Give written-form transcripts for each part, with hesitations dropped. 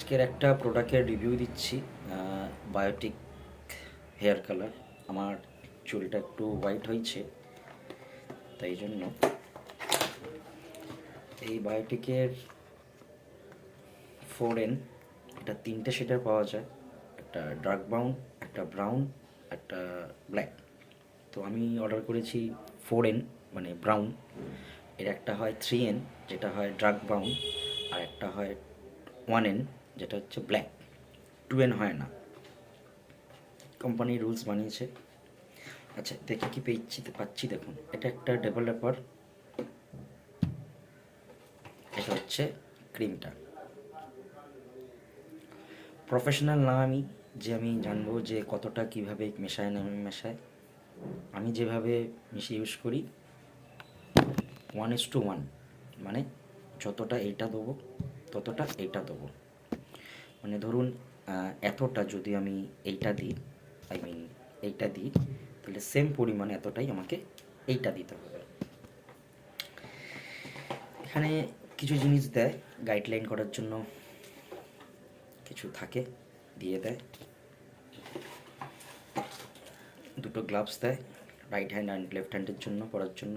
আজকের একটা প্রোডাক্টের রিভিউ দিচ্ছি। Biotique hair colour. আমার চুলটা একটু হোয়াইট হয়েছে, তাই জন্য এই বায়োটিকের 4N, এটা 3টে শেডের পাওয়া যায়। একটা ডার্ক ব্রাউন, একটা ব্রাউন, একটা ব্ল্যাক। তো আমি অর্ডার করেছি 4N মানে ব্রাউন। এর একটা হয় 3N যেটা হয় ডার্ক ব্রাউন, আর একটা হয় 1N যেটা হচ্ছে ব্ল্যাক। 2N হয় না, কোম্পানি রুলস বানিয়েছে। আচ্ছা, দেখি কি পাচ্ছি। দেখুন, এটা একটা ডেভেলপার, এটা হচ্ছে ক্রিমটা। প্রফেশনাল না আমি, যে আমি জানবো যে কতটা কিভাবে মেশায় না মেশায়। আমি যেভাবে মিশিয়ে ইউজ করি 1:1, মানে যতটা এইটা দেবো ততটা এইটা দেবো। মানে ধরুন এতটা যদি আমি এইটা দিই, এইটা দিই, তাহলে সেম পরিমাণ এতটাই আমাকে এইটা দিতে হবে। এখানে কিছু জিনিস দেয় গাইডলাইন করার জন্য, কিছু থাকে দিয়ে দেয়। দুটো গ্লাভস দেয়, রাইট হ্যান্ড অ্যান্ড লেফট হ্যান্ডের জন্য পরার জন্য।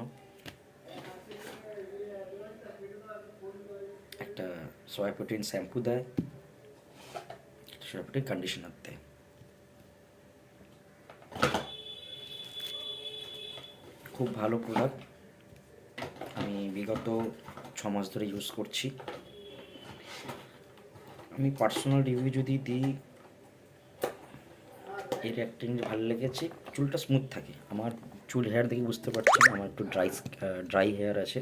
একটা সয়া প্রোটিন শ্যাম্পু দেয়, সয়া প্রোটিন কন্ডিশনার দেয়। খুব ভালো প্রোডাক্ট, আমি বিগত 6 মাস ধরে ইউজ করছি। আমি পার্সোনাল রিভিউ যদি দিই, এর একটা জিনিস ভালো লেগেছে, চুলটা স্মুথ থাকে। আমার চুল হেয়ার দেখে বুঝতে পারছেন আমার একটু ড্রাই হেয়ার আছে,